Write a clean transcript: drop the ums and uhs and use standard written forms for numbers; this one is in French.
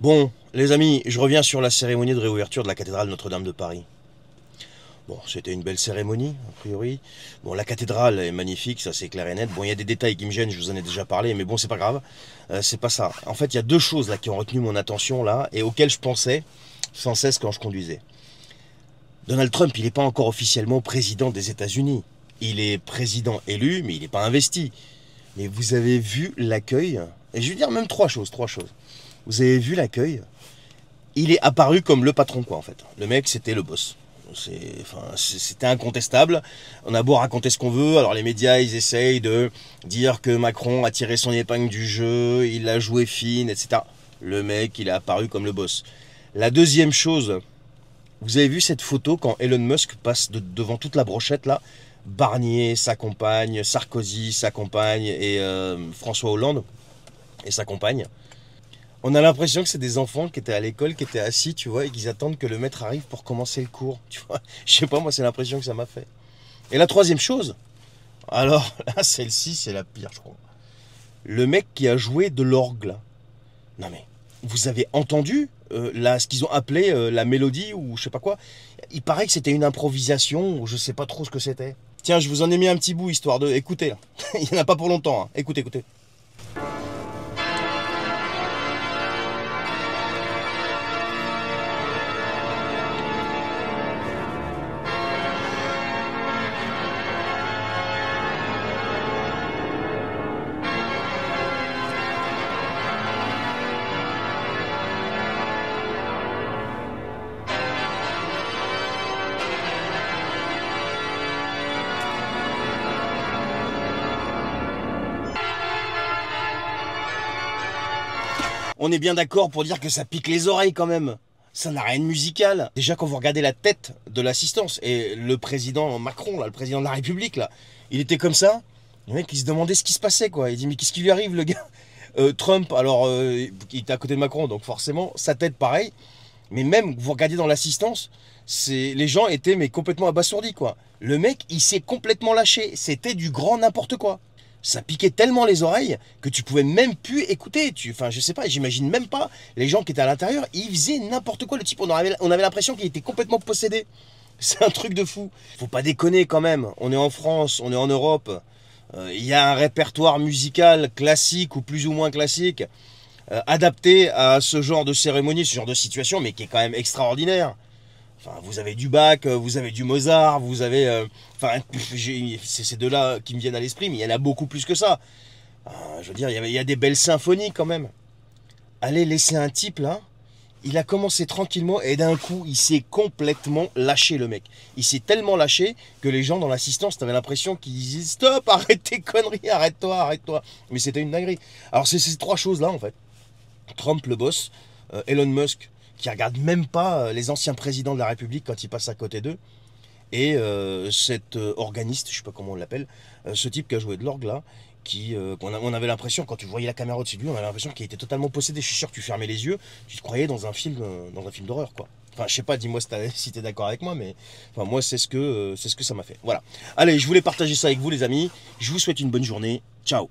Bon, les amis, je reviens sur la cérémonie de réouverture de la cathédrale Notre-Dame de Paris. Bon, c'était une belle cérémonie, a priori. Bon, la cathédrale est magnifique, ça c'est clair et net. Bon, il y a des détails qui me gênent, je vous en ai déjà parlé, mais bon, c'est pas grave. C'est pas ça. En fait, il y a deux choses là qui ont retenu mon attention là, et auxquelles je pensais sans cesse quand je conduisais. Donald Trump, il n'est pas encore officiellement président des États-Unis. Il est président élu, mais il n'est pas investi. Mais vous avez vu l'accueil, et je veux dire même trois choses, trois choses. Vous avez vu l'accueil. Il est apparu comme le patron, quoi, en fait. Le mec, c'était le boss. C'était incontestable. On a beau raconter ce qu'on veut. Alors les médias, ils essayent de dire que Macron a tiré son épingle du jeu, il a joué fine, etc. Le mec, il est apparu comme le boss. La deuxième chose, vous avez vu cette photo quand Elon Musk passe devant toute la brochette là. Barnier, sa compagne, Sarkozy, sa compagne, et François Hollande et sa compagne. On a l'impression que c'est des enfants qui étaient à l'école, qui étaient assis, tu vois, et qu'ils attendent que le maître arrive pour commencer le cours, tu vois. Je sais pas, moi, c'est l'impression que ça m'a fait. Et la troisième chose, alors là, celle-ci, c'est la pire, je crois. Le mec qui a joué de l'orgue, là. Non mais, vous avez entendu là, ce qu'ils ont appelé la mélodie ou je sais pas quoi. Il paraît que c'était une improvisation, ou je sais pas trop ce que c'était. Tiens, je vous en ai mis un petit bout, histoire de... Écoutez, là. Il n'y en a pas pour longtemps, hein. Écoutez, écoutez. On est bien d'accord pour dire que ça pique les oreilles quand même. Ça n'a rien de musical. Déjà quand vous regardez la tête de l'assistance et le président Macron, là, le président de la République, là, il était comme ça. Le mec, il se demandait ce qui se passait, quoi. Il dit mais qu'est-ce qui lui arrive, le gars. Trump, alors, il était à côté de Macron, donc forcément, sa tête pareil. Mais même, vous regardez dans l'assistance, les gens étaient mais complètement abasourdis, quoi. Le mec, il s'est complètement lâché. C'était du grand n'importe quoi. Ça piquait tellement les oreilles que tu pouvais même plus écouter. Enfin, je sais pas, j'imagine même pas les gens qui étaient à l'intérieur. Ils faisaient n'importe quoi. Le type, on avait l'impression qu'il était complètement possédé. C'est un truc de fou. Faut pas déconner quand même. On est en France, on est en Europe. Il y a un répertoire musical classique ou plus ou moins classique adapté à ce genre de cérémonie, ce genre de situation, mais qui est quand même extraordinaire. Enfin, vous avez du Bach, vous avez du Mozart, vous avez... enfin, c'est ces deux-là qui me viennent à l'esprit, mais il y en a beaucoup plus que ça. Je veux dire, il y a des belles symphonies quand même. Allez, laisser un type là, il a commencé tranquillement et d'un coup, il s'est complètement lâché le mec. Il s'est tellement lâché que les gens dans l'assistance, t'avais l'impression qu'ils disaient stop, arrête tes conneries, arrête-toi, arrête-toi. Mais c'était une dinguerie. Alors c'est ces trois choses-là en fait. Trump le boss, Elon Musk qui regarde même pas les anciens présidents de la République quand il passe à côté d'eux, et cet organiste, je sais pas comment on l'appelle, ce type qui a joué de l'orgue là, on avait l'impression, quand tu voyais la caméra au-dessus de lui, on avait l'impression qu'il était totalement possédé. Je suis sûr que tu fermais les yeux, tu te croyais dans un film d'horreur, quoi. Enfin, je sais pas, dis-moi si t'es d'accord avec moi, mais enfin, moi, c'est ce que ça m'a fait. Voilà. Allez, je voulais partager ça avec vous, les amis. Je vous souhaite une bonne journée. Ciao.